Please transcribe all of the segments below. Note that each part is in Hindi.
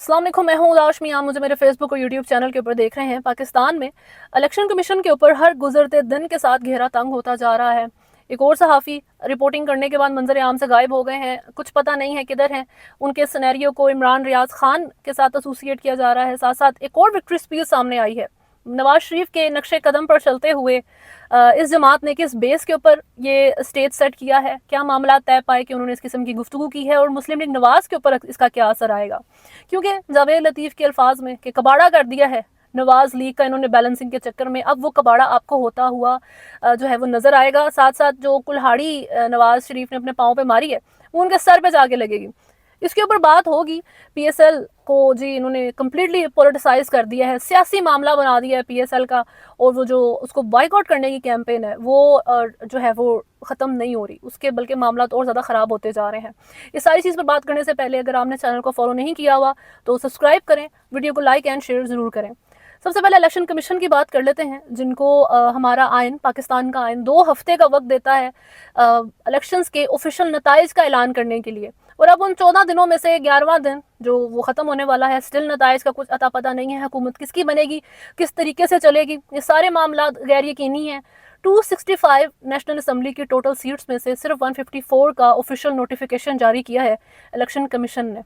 अस्सलाम वालेकुम, मैं हूं उदाश मियां। मुझे मेरे फेसबुक और यूट्यूब चैनल के ऊपर देख रहे हैं। पाकिस्तान में इलेक्शन कमीशन के ऊपर हर गुजरते दिन के साथ घेरा तंग होता जा रहा है। एक और सहाफ़ी रिपोर्टिंग करने के बाद मंजर आम से गायब हो गए हैं, कुछ पता नहीं है किधर हैं। उनके सिनेरियो को इमरान रियाज खान के साथ एसोसिएट किया जा रहा है। साथ साथ एक और विक्ट्री स्पीच सामने आई है। नवाज शरीफ के नक्शे कदम पर चलते हुए इस जमात ने किस बेस के ऊपर ये स्टेज सेट किया है, क्या मामला तय पाए कि उन्होंने इस किस्म की गुफ्तगू की है और मुस्लिम लीग नवाज के ऊपर इसका क्या असर आएगा। क्योंकि जावेद लतीफ़ के अल्फाज में कि कबाड़ा कर दिया है नवाज लीग का इन्होंने बैलेंसिंग के चक्कर में, अब वो कबाड़ा आपको होता हुआ जो है वो नज़र आएगा। साथ साथ जो कुल्हाड़ी नवाज शरीफ ने अपने पाँव पे मारी है वो उनके सर पे जाके लगेगी। इसके ऊपर बात होगी। पीएसएल को जी इन्होंने कम्प्लीटली पॉलिटिसाइज कर दिया है, सियासी मामला बना दिया है पीएसएल का। और वो जो उसको बॉयकॉट करने की कैंपेन है वो जो है वो ख़त्म नहीं हो रही, उसके बल्कि मामला तो और ज़्यादा ख़राब होते जा रहे हैं। इस सारी चीज़ पर बात करने से पहले अगर आपने चैनल को फॉलो नहीं किया हुआ तो सब्सक्राइब करें, वीडियो को लाइक एंड शेयर ज़रूर करें। सबसे पहले इलेक्शन कमीशन की बात कर लेते हैं, जिनको हमारा आइन, पाकिस्तान का आइन 2 हफ्ते का वक्त देता है इलेक्शंस के ऑफिशियल नताइज का ऐलान करने के लिए। और अब उन 14 दिनों में से 11वां दिन जो वो ख़त्म होने वाला है, स्टिल नताइज का कुछ अता पता नहीं है। हुकूमत किसकी बनेगी, किस तरीके से चलेगी, ये सारे मामला गैर यकीनी हैं। 265 नेशनल असम्बली की टोटल सीट्स में से सिर्फ 154 का ऑफिशियल नोटिफिकेशन जारी किया है इलेक्शन कमीशन ने।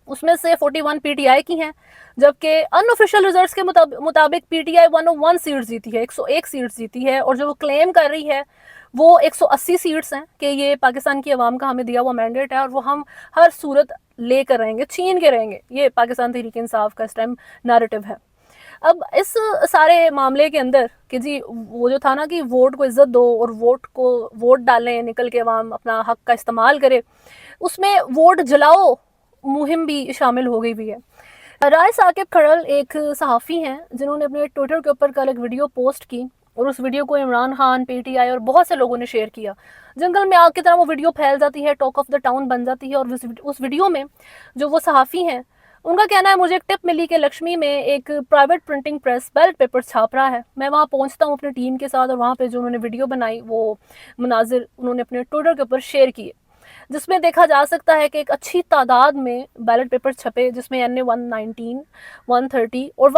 उसमें से 41 पीटीआई की हैं, जबकि अनऑफिशियल रिजल्ट्स के मुताबिक पीटीआई 101 सीट्स जीती है, 101 सीट्स जीती है। और जो वो क्लेम कर रही है वो 180 सीट्स हैं कि ये पाकिस्तान की आवाम का हमें दिया हुआ मैंडेट है और वो हम हर सूरत लेकर रहेंगे, छीन के रहेंगे। ये पाकिस्तान तहरीक इंसाफ का इस टाइम नैरेटिव है। अब इस सारे मामले के अंदर कि जी वो जो था ना कि वोट को इज्जत दो और वोट डालें, निकल के आवाम अपना हक का इस्तेमाल करे, उसमें वोट जलाओ मुहिम भी शामिल हो गई भी है। राय साकिब खड़ल एक सहाफ़ी हैं जिन्होंने अपने ट्विटर के ऊपर कल एक वीडियो पोस्ट की और उस वीडियो को इमरान खान, पीटीआई और बहुत से लोगों ने शेयर किया। जंगल में आग की तरह वो वीडियो फैल जाती है, टॉक ऑफ द टाउन बन जाती है। और उस वीडियो में जो वो सहाफ़ी हैं उनका कहना है, मुझे एक टिप मिली कि लक्ष्मी में एक private printing press ballot paper छाप रहा है। मैं वहाँ पहुँचता हूँ अपनी टीम के साथ और वहाँ पे जो उन्होंने वीडियो बनाई वो मनाजिर उन्होंने अपने ट्विटर के ऊपर शेयर किए, जिसमें देखा जा सकता है कि एक अच्छी तादाद में बैलेट पेपर छपे, जिसमें NA 119, 130 और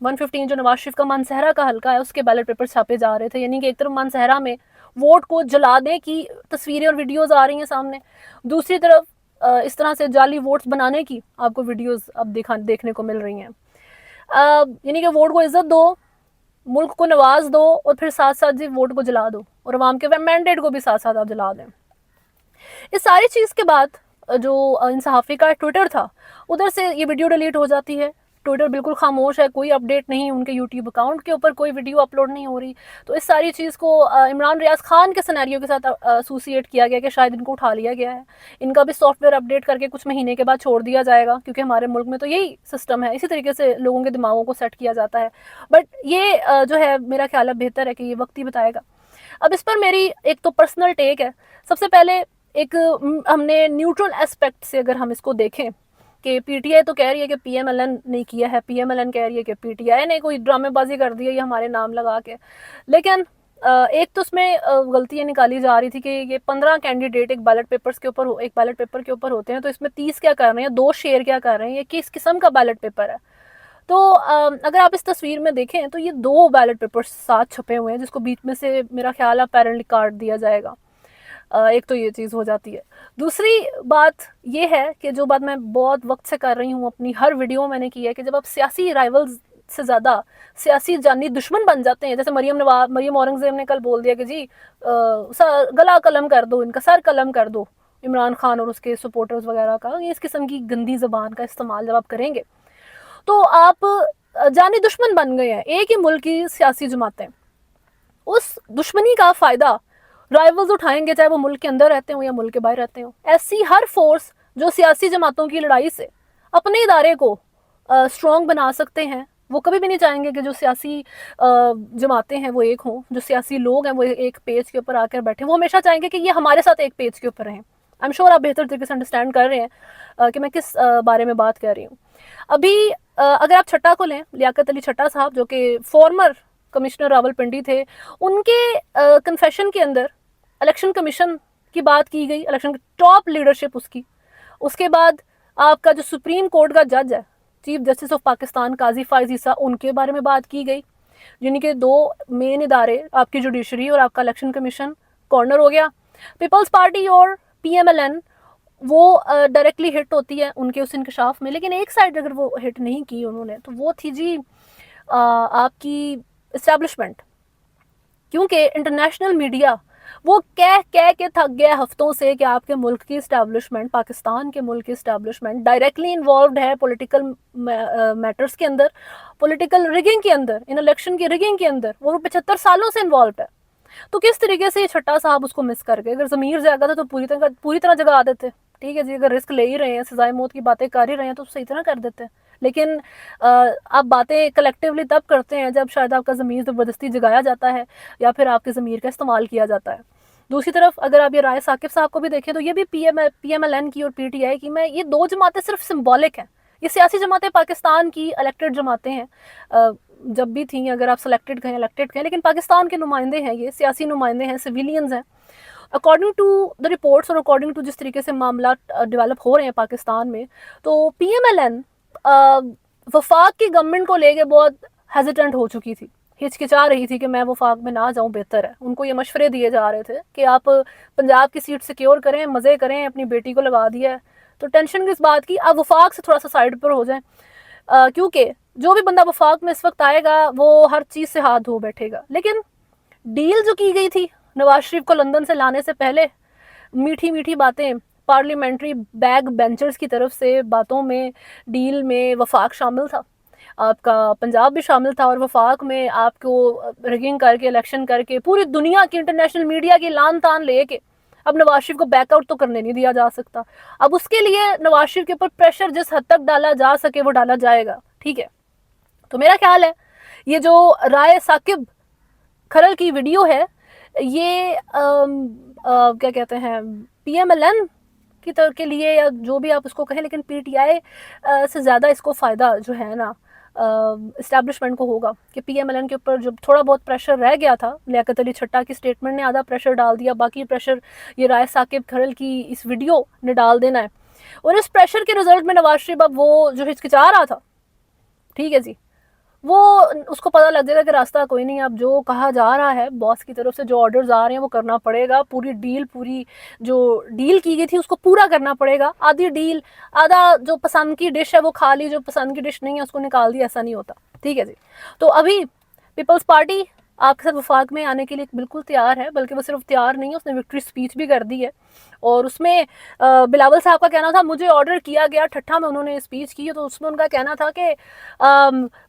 115 जो नवाज शरीफ का मानसहरा का हल्का है उसके बैलेट पेपर छापे जा रहे थे। यानी कि एक तरफ मानसहरा में वोट को जलाने की तस्वीरें और वीडियोस आ रही हैं सामने, दूसरी तरफ इस तरह से जाली वोट्स बनाने की आपको वीडियोस अब देखने को मिल रही हैं। यानी कि वोट को इज्जत दो, मुल्क को नवाज दो और फिर साथ साथ जी वोट को जला दो और अवाम के मैंडेट को भी साथ साथ आप जला दें। इस सारी चीज़ के बाद जो इन सहाफ़ी का ट्विटर था उधर से ये वीडियो डिलीट हो जाती है। ट्विटर बिल्कुल खामोश है, कोई अपडेट नहीं, उनके यूट्यूब अकाउंट के ऊपर कोई वीडियो अपलोड नहीं हो रही। तो इस सारी चीज़ को इमरान रियाज खान के सिनेरियो के साथ एसोसिएट किया गया कि शायद इनको उठा लिया गया है, इनका भी सॉफ्टवेयर अपडेट करके कुछ महीने के बाद छोड़ दिया जाएगा, क्योंकि हमारे मुल्क में तो यही सिस्टम है, इसी तरीके से लोगों के दिमागों को सेट किया जाता है। बट ये जो है मेरा ख्याल है बेहतर है कि ये वक्त ही बताएगा। अब इस पर मेरी एक तो पर्सनल टेक है। सबसे पहले एक हमने न्यूट्रल एस्पेक्ट से अगर हम इसको देखें कि पीटीआई तो कह रही है कि पीएमएलएन ने किया है, पीएमएलएन कह रही है कि पीटीआई ने कोई ड्रामेबाजी कर दी है ये हमारे नाम लगा के। लेकिन एक तो उसमें गलतियाँ निकाली जा रही थी कि ये 15 कैंडिडेट एक बैलेट पेपर के ऊपर होते हैं, तो इसमें 30 क्या कर रहे हैं, 2 शेयर क्या कर रहे हैं, ये किस किस्म का बैलेट पेपर है। तो अगर आप इस तस्वीर में देखें तो ये 2 बैलेट पेपर साथ छपे हुए हैं, जिसको बीच में से मेरा ख्याल है अपैरेंटली काट दिया जाएगा। एक तो ये चीज़ हो जाती है। दूसरी बात ये है कि जो बात मैं बहुत वक्त से कर रही हूँ, अपनी हर वीडियो में मैंने की है कि जब आप सियासी राइवल्स से ज़्यादा सियासी जानी दुश्मन बन जाते हैं, जैसे मरियम औरंगज़ेब ने कल बोल दिया कि जी गला कलम कर दो, इनका सर कलम कर दो इमरान खान और उसके सपोर्टर्स वगैरह का, ये इस किस्म की गंदी ज़बान का इस्तेमाल जब आप करेंगे तो आप जानी दुश्मन बन गए हैं। एक ही मुल्क की सियासी जमातें उस दुश्मनी का फ़ायदा राइवल्स उठाएंगे, चाहे वो मुल्क के अंदर रहते हो या मुल्क के बाहर रहते हो। ऐसी हर फोर्स जो सियासी जमातों की लड़ाई से अपने इदारे को स्ट्रॉन्ग बना सकते हैं, वो कभी भी नहीं चाहेंगे कि जो सियासी जमातें हैं वो एक हों, जो सियासी लोग हैं वो एक पेज के ऊपर आकर बैठे। वो हमेशा चाहेंगे कि ये हमारे साथ एक पेज के ऊपर रहें। आई एम श्योर आप बेहतर तरीके से अंडरस्टैंड कर रहे हैं कि मैं किस बारे में बात कर रही हूँ। अभी अगर आप छट्टा को लें, लियाकत अली छट्टा साहब जो कि फॉर्मर कमिश्नर रावलपिंडी थे, उनके कन्फेशन के अंदर इलेक्शन कमीशन की बात की गई, इलेक्शन की टॉप लीडरशिप उसकी, उसके बाद आपका जो सुप्रीम कोर्ट का जज है, चीफ जस्टिस ऑफ पाकिस्तान काजी फाइज ईसा, उनके बारे में बात की गई, जिनके दो मेन इदारे आपकी जुडिशरी और आपका इलेक्शन कमीशन कॉर्नर हो गया। पीपल्स पार्टी और पीएमएलएन वो डायरेक्टली हिट होती है उनके उस इंकशाफ में, लेकिन एक साइड अगर वो हिट नहीं की उन्होंने तो वो थी जी आपकी इस्टेब्लिशमेंट। क्योंकि इंटरनेशनल मीडिया वो कह कह के थक गया हफ्तों से कि आपके मुल्क की इस्टेब्लिशमेंट, पाकिस्तान के मुल्क की इस्टेब्लिशमेंट डायरेक्टली इन्वॉल्व है पॉलिटिकल मैटर्स के अंदर, पॉलिटिकल रिगिंग के अंदर, इन इलेक्शन की रिगिंग के अंदर वो 75 सालों से इन्वॉल्व है। तो किस तरीके से ये छट्टा साहब उसको मिस कर गए? अगर ज़मीर जागा था तो पूरी तरह जगा देते। ठीक है जी, अगर रिस्क ले ही रहे हैं, सजाए मौत की बातें कर ही रहे हैं तो सही तरह कर देते हैं। लेकिन आप बातें कलेक्टिवली तब करते हैं जब शायद आपका ज़मीर ज़बरदस्ती जगाया जाता है या फिर आपके ज़मीर का इस्तेमाल किया जाता है। दूसरी तरफ अगर आप ये राय साकिब साहब को भी देखें तो ये भी पीएमएलएन की और पीटीआई की में ये दो जमातें सिर्फ सिंबॉलिक हैं। ये सियासी जमातें पाकिस्तान की इलेक्टेड जमातें हैं, जब भी थी, अगर आप सेलेक्टेड कहें इलेक्टेड कहें, लेकिन पाकिस्तान के नुमाइंदे हैं, ये सियासी नुमाइंदे हैं, सिविलियंस हैं। अकॉर्डिंग टू द रिपोर्ट्स और अकॉर्डिंग टू जिस तरीके से मामला डेवलप हो रहे हैं पाकिस्तान में, तो पीएमएलएन वफाक की गवर्नमेंट को लेके बहुत हेजिटेंट हो चुकी थी, हिचकिचा रही थी कि मैं वफाक में ना जाऊं बेहतर है। उनको ये मशवरे दिए जा रहे थे कि आप पंजाब की सीट सिक्योर करें, मज़े करें, अपनी बेटी को लगा दिया है तो टेंशन किस बात की, आप वफाक से थोड़ा सा साइड पर हो जाएं, क्योंकि जो भी बंदा वफाक में इस वक्त आएगा वो हर चीज़ से हाथ धो बैठेगा। लेकिन डील जो की गई थी नवाज शरीफ को लंदन से लाने से पहले, मीठी मीठी बातें पार्लियामेंट्री बैक बेंचर्स की तरफ से बातों में, डील में वफाक शामिल था, आपका पंजाब भी शामिल था, और वफाक में आपको रिगिंग करके इलेक्शन करके पूरी दुनिया की इंटरनेशनल मीडिया की लान तान लेके अब नवाज शरीफ को बैकआउट तो करने नहीं दिया जा सकता। अब उसके लिए नवाज शरीफ के ऊपर प्रेशर जिस हद तक डाला जा सके वो डाला जाएगा। ठीक है, तो मेरा ख्याल है ये जो राय साकिब खरल की वीडियो है, ये क्या कहते हैं, पीएमएलएन की तरह के लिए या जो भी आप उसको कहें, लेकिन पीटीआई से ज़्यादा इसको फ़ायदा जो है ना इस्टेब्लिशमेंट को होगा कि पीएमएलएन के ऊपर जब थोड़ा बहुत प्रेशर रह गया था, लियाकत अली छट्टा की स्टेटमेंट ने आधा प्रेशर डाल दिया, बाकी प्रेशर ये राय साकिब खरल की इस वीडियो ने डाल देना है। और इस प्रेशर के रिजल्ट में नवाज शरीफ अब वो जो हिचकिचा रहा था, ठीक है जी, वो उसको पता लग जाएगा कि रास्ता कोई नहीं, अब जो कहा जा रहा है बॉस की तरफ से, जो ऑर्डर्स आ रहे हैं वो करना पड़ेगा। पूरी जो डील की गई थी उसको पूरा करना पड़ेगा। आधी डील, आधा जो पसंद की डिश है वो खा ली, जो पसंद की डिश नहीं है उसको निकाल दिया, ऐसा नहीं होता। ठीक है जी, तो अभी पीपल्स पार्टी आपके साथ वफाक में आने के लिए बिल्कुल तैयार है, बल्कि वो सिर्फ तैयार नहीं है, उसने विक्ट्री स्पीच भी कर दी है। और उसमें बिलावल साहब का कहना था, मुझे ऑर्डर किया गया, ठट्ठा में उन्होंने स्पीच की, तो उसमें उनका कहना था कि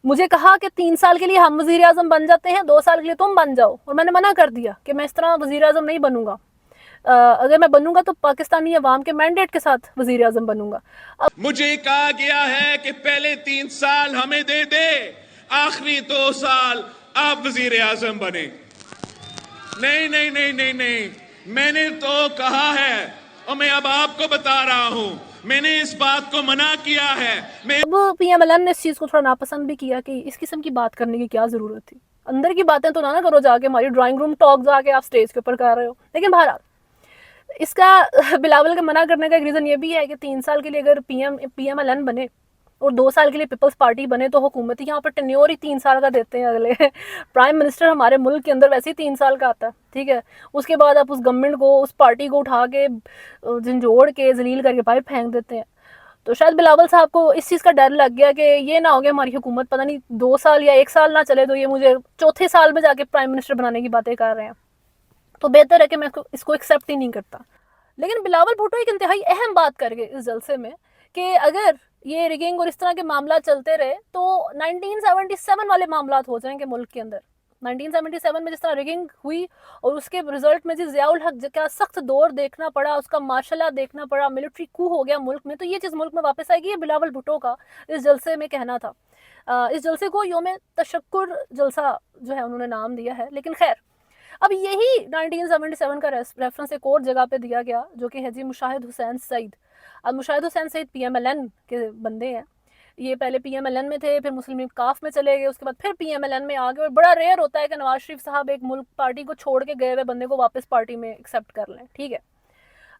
मुझे कहा कि 3 साल के लिए हम वज़ीर आज़म बन जाते हैं, 2 साल के लिए तुम बन जाओ, और मैंने मना कर दिया कि मैं इस तरह वज़ीर आज़म नहीं बनूंगा। अगर मैं बनूंगा तो पाकिस्तानी अवाम के मैंडेट के साथ वज़ीर आज़म बनूंगा। मुझे कहा गया है कि पहले 3 साल हमें दे दे, आखिरी 2 साल आप वजीर आजम बने। नहीं नहीं नहीं नहीं नहीं, मैंने तो कहा है और मैं अब आपको बता रहा हूं, मैंने इस बात को मना किया है। अब पीएमएलएन ने इस चीज़ को थोड़ा नापसंद भी किया कि इस किस्म की बात करने की क्या ज़रूरत थी, अंदर की बातें तो ना करो जाके, हमारी ड्राइंग रूम टॉक जाके आप स्टेज के ऊपर कर रहे हो। लेकिन बहरहाल इसका बिलावल के मना करने का एक रीज़न ये भी है कि 3 साल के लिए अगर पीएमएलएन बने और 2 साल के लिए पीपल्स पार्टी बने तो हुकूमत यहाँ पर टेन्योर ही 3 साल का देते हैं अगले। प्राइम मिनिस्टर हमारे मुल्क के अंदर वैसे ही 3 साल का आता है। ठीक है, उसके बाद आप उस गवर्नमेंट को, उस पार्टी को उठा के झंझोड़ के जलील करके बाहर फेंक देते हैं। तो शायद बिलावल साहब को इस चीज़ का डर लग गया कि ये ना हो गया हमारी हुकूमत पता नहीं 2 साल या 1 साल ना चले तो ये मुझे चौथे साल में जाके प्राइम मिनिस्टर बनाने की बातें कर रहे हैं, तो बेहतर है कि मैं इसको एक्सेप्ट ही नहीं करता। लेकिन बिलावल भुट्टो एक इंतहाई अहम बात कर गए इस जलसे में कि अगर ये रिगिंग और इस तरह के मामला चलते रहे तो 1977 वाले मामला हो जाएंगे मुल्क के अंदर। 1977 में जिस तरह रिगिंग हुई और उसके रिजल्ट में जिस ज़ियाउल हक का सख्त दौर देखना पड़ा, उसका मार्शल देखना पड़ा, मिलिट्री कू हो गया मुल्क में, तो ये चीज़ मुल्क में वापस आएगी। ये बिलावल भुट्टो का इस जलसे में कहना था। इस जलसे को योम तशक्कुर जलसा जो है उन्होंने नाम दिया है। लेकिन खैर, अब यही 1977 का रेफरेंस एक और जगह पे दिया गया जो कि है जी मुशाहिद हुसैन सईद। अब मुशाहिद हुसैन सईद पीएमएलएन के बंदे हैं, ये पहले पीएमएलएन में थे, फिर मुस्लिम लीग काफ में चले गए, उसके बाद फिर पीएमएलएन में आ गए। और बड़ा रेयर होता है कि नवाज शरीफ साहब एक मुल्क पार्टी को छोड़ के गए हुए बंदे को वापस पार्टी में एक्सेप्ट कर लें। ठीक है,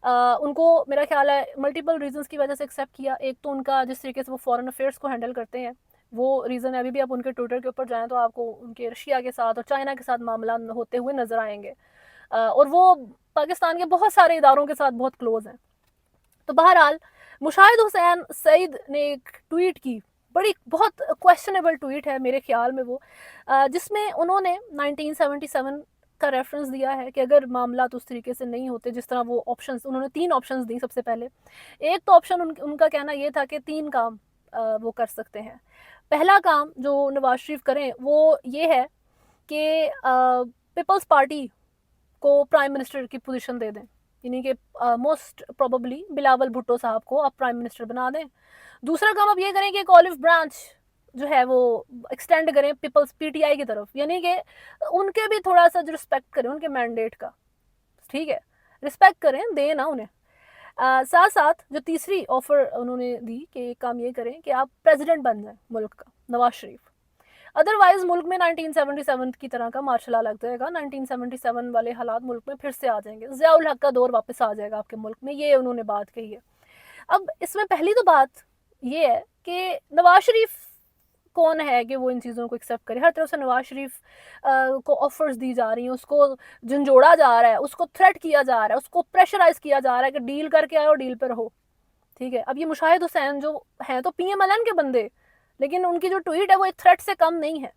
उनको मेरा ख्याल है मल्टीपल रीजंस की वजह से एक्सेप्ट किया। एक तो उनका जिस तरीके से वो फॉरेन अफेयर्स को हैंडल करते हैं, वो रीज़न है। अभी भी आप उनके ट्विटर के ऊपर जाएं तो आपको उनके रशिया के साथ और चाइना के साथ मामला होते हुए नजर आएंगे, और वो पाकिस्तान के बहुत सारे इदारों के साथ बहुत क्लोज हैं। तो बहरहाल मुशाहिद हुसैन सईद ने एक ट्वीट की, बड़ी बहुत क्वेश्चनेबल ट्वीट है मेरे ख्याल में वो, जिसमें उन्होंने 1977 का रेफरेंस दिया है कि अगर मामला तो उस तरीके से नहीं होते जिस तरह वो ऑप्शंस, उन्होंने 3 ऑप्शंस दी। सबसे पहले एक तो ऑप्शन उनका कहना ये था कि 3 काम वो कर सकते हैं। पहला काम जो नवाज शरीफ करें वो ये है कि पीपल्स पार्टी को प्राइम मिनिस्टर की पोजीशन दे दें, यानी कि मोस्ट प्रोबेबली बिलावल भुट्टो साहब को आप प्राइम मिनिस्टर बना दें। दूसरा काम आप ये करें कि एक ऑलिव ब्रांच जो है वो एक्सटेंड करें पीपल्स पीटीआई की तरफ, यानी कि उनके भी थोड़ा सा जो रिस्पेक्ट करें उनके मैंडेट का, ठीक है, रिस्पेक्ट करें, दें ना उन्हें। साथ साथ जो तीसरी ऑफर उन्होंने दी कि एक काम ये करें कि आप प्रेसिडेंट बन जाएं मुल्क का, नवाज शरीफ। अदरवाइज मुल्क में 1977 की तरह का मार्शल लॉ लग जाएगा, 1977 वाले हालात मुल्क में फिर से आ जाएंगे, ज़ियाउल हक का दौर वापस आ जाएगा आपके मुल्क में, ये उन्होंने बात कही है। अब इसमें पहली तो बात ये है कि नवाज शरीफ कौन है कि वो इन चीज़ों को एक्सेप्ट करे। हर तरफ से नवाज शरीफ को ऑफर्स दी जा रही हैं, उसको झंझोड़ा जा रहा है, उसको थ्रेट किया जा रहा है, उसको प्रेशराइज किया जा रहा है कि डील करके आए और डील पर रहो, ठीक है। अब ये मुशाहिद हुसैन जो है तो पीएमएलएन के बंदे, लेकिन उनकी जो ट्वीट है वो एक थ्रेट से कम नहीं है।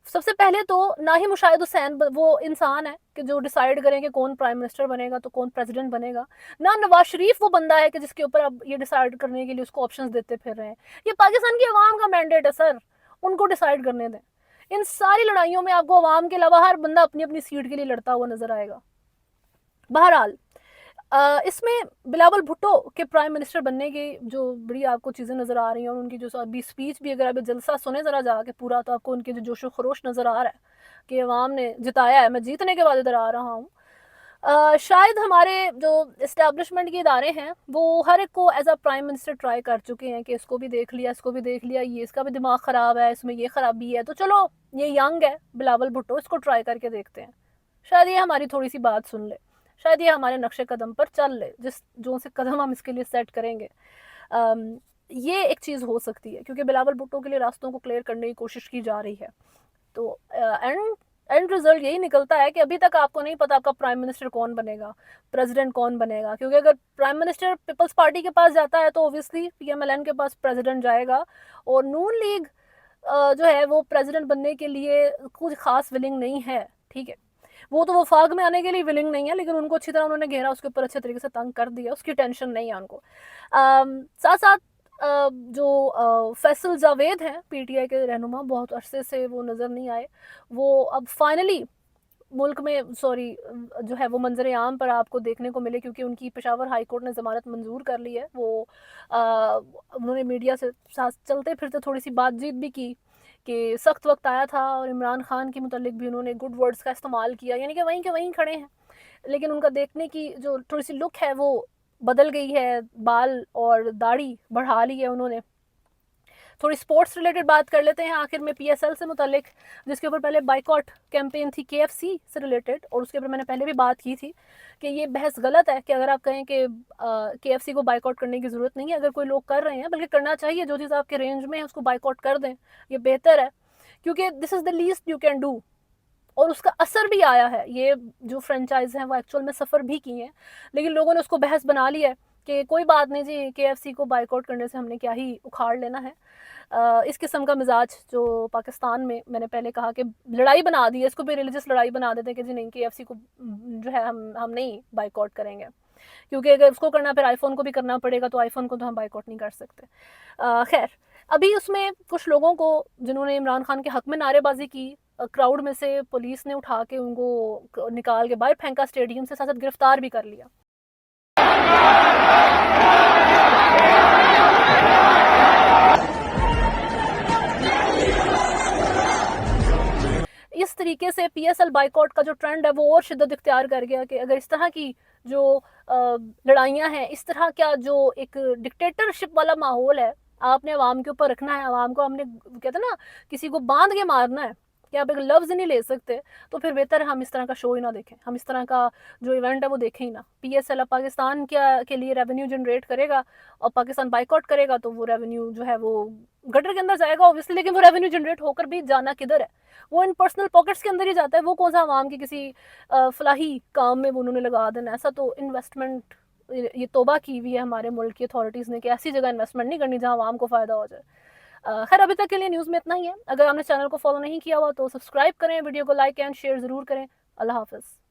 सबसे पहले तो ना ही मुशाहिद हुसैन वो इंसान है कि जो डिसाइड करें कि कौन प्राइम मिनिस्टर बनेगा तो कौन प्रेसिडेंट बनेगा, ना नवाज शरीफ वो बंदा है कि जिसके ऊपर अब ये डिसाइड करने के लिए उसको ऑप्शंस देते फिर रहे हैं। ये पाकिस्तान की आवाम का मैंडेट है सर, उनको डिसाइड करने दें। इन सारी लड़ाइयों में आपको आवाम के अलावा हर बंदा अपनी अपनी सीट के लिए लड़ता हुआ नजर आएगा। बहरहाल इसमें बिलावल भुट्टो के प्राइम मिनिस्टर बनने की जो बड़ी आपको चीज़ें नज़र आ रही हैं, और उनकी जो अभी स्पीच भी अगर अभी जलसा सुने ज़रा जाके पूरा, तो आपको उनके जो जोशो खरोश नज़र आ रहा है कि अवाम ने जिताया है, मैं जीतने के बाद इधर आ रहा हूँ। शायद हमारे जो इस्टेब्लिशमेंट के इदारे हैं वो हर एक को as a prime minister try कर चुके हैं कि इसको भी देख लिया, इसको भी देख लिया, ये इसका भी दिमाग ख़राब है, इसमें ये ख़राबी है, तो चलो ये यंग है बिलावल भुट्टो, इसको ट्राई करके देखते हैं, शायद ये हमारी थोड़ी सी बात सुन ले, शायद ये हमारे नक्शे कदम पर चल ले, जिस जो से कदम हम इसके लिए सेट करेंगे। ये एक चीज़ हो सकती है, क्योंकि बिलावल भुट्टो के लिए रास्तों को क्लियर करने की कोशिश की जा रही है। तो एंड रिजल्ट यही निकलता है कि अभी तक आपको नहीं पता आपका प्राइम मिनिस्टर कौन बनेगा, प्रेसिडेंट कौन बनेगा, क्योंकि अगर प्राइम मिनिस्टर पीपल्स पार्टी के पास जाता है तो ऑब्वियसली पीएमएलएन के पास प्रेसिडेंट जाएगा, और नून लीग जो है वो प्रेसिडेंट बनने के लिए कुछ खास विलिंग नहीं है, ठीक है। वो तो वफाक में आने के लिए विलिंग नहीं है, लेकिन उनको अच्छी तरह उन्होंने घेरा, उसके ऊपर अच्छे तरीके से तंग कर दिया, उसकी टेंशन नहीं है उनको। साथ साथ जो फैसल जावेद हैं पीटीआई के रहनुमा, बहुत अरसे से वो नज़र नहीं आए, वो अब फाइनली मुल्क में जो है वो मंजर आम पर आपको देखने को मिले, क्योंकि उनकी पेशावर हाई कोर्ट ने ज़मानत मंजूर कर ली है। वो उन्होंने मीडिया से साथ चलते फिरते थोड़ी सी बातचीत भी की कि सख्त वक्त आया था, और इमरान खान के मुतालिक भी उन्होंने गुड वर्ड्स का इस्तेमाल किया, यानी कि वहीं के वहीं खड़े हैं, लेकिन उनका देखने की जो थोड़ी सी लुक है वो बदल गई है, बाल और दाढ़ी बढ़ा ली है उन्होंने। थोड़ी स्पोर्ट्स रिलेटेड बात कर लेते हैं आखिर में, पीएसएल से मुतालिक, जिसके ऊपर पहले बाइकॉट कैंपेन थी केएफसी से रिलेटेड, और उसके ऊपर मैंने पहले भी बात की थी कि ये बहस गलत है कि अगर आप कहें कि केएफसी को बाइकॉट करने की ज़रूरत नहीं है, अगर कोई लोग कर रहे हैं, बल्कि करना चाहिए, जो चीज़ आपके रेंज में है उसको बाइकॉट कर दें, ये बेहतर है, क्योंकि this is the least you can do. और उसका असर भी आया है, ये जो फ्रेंचाइज हैं वो एक्चुअल में सफ़र भी की हैं, लेकिन लोगों ने उसको बहस बना लिया है कि कोई बात नहीं जी, केएफसी को बाइकआउट करने से हमने क्या ही उखाड़ लेना है। इस किस्म का मिजाज जो पाकिस्तान में, मैंने पहले कहा कि लड़ाई बना दी है, इसको भी रिलीजियस लड़ाई बना देते हैं कि जी नहीं, केएफसी को जो है हम नहीं बाइकआउट करेंगे, क्योंकि अगर उसको करना फिर आईफोन को भी करना पड़ेगा, तो आईफोन को तो हम बाइकआउट नहीं कर सकते। खैर, अभी उसमें कुछ लोगों को जिन्होंने इमरान खान के हक में नारेबाजी की, क्राउड में से पुलिस ने उठा के उनको निकाल के बाहर फेंका स्टेडियम से, साथ साथ गिरफ्तार भी कर लिया। इस तरीके से पीएसएल बाइकआउट का जो ट्रेंड है वो और शिद्दत इख्तियार कर गया कि अगर इस तरह की जो लड़ाइयाँ हैं, इस तरह का जो एक डिक्टेटरशिप वाला माहौल है, आपने आवाम के ऊपर रखना है, आवाम को हमने कहते हैं ना, किसी को बांध के मारना है, कि आप एक लफ्ज़ नहीं ले सकते, तो फिर बेहतर है हम इस तरह का शो ही ना देखें, हम इस तरह का जो इवेंट है वो देखें ही ना। PSL अब पाकिस्तान के लिए रेवेन्यू जनरेट करेगा और पाकिस्तान बाइकआउट करेगा तो वो रेवेन्यू जो है वो गटर के अंदर जाएगा ऑब्वियसली, लेकिन वो रेवेन्यू जनरेट होकर भी जाना किधर है? वो इन पर्सनल पॉकेट्स के अंदर ही जाता है। वो कौन सा आवाम के किसी फलाही काम में वो उन्होंने लगा देना? ऐसा तो इन्वेस्टमेंट, ये तौबा की हुई है हमारे मुल्क की अथॉरिटीज़ ने कि ऐसी जगह इन्वेस्टमेंट नहीं करनी जहाँ आवाम को फ़ायदा हो जाए। खैर अभी तक के लिए न्यूज़ में इतना ही है। अगर आपने चैनल को फॉलो नहीं किया हुआ तो सब्सक्राइब करें, वीडियो को लाइक एंड शेयर ज़रूर करें। अल्लाह हाफ़िज़।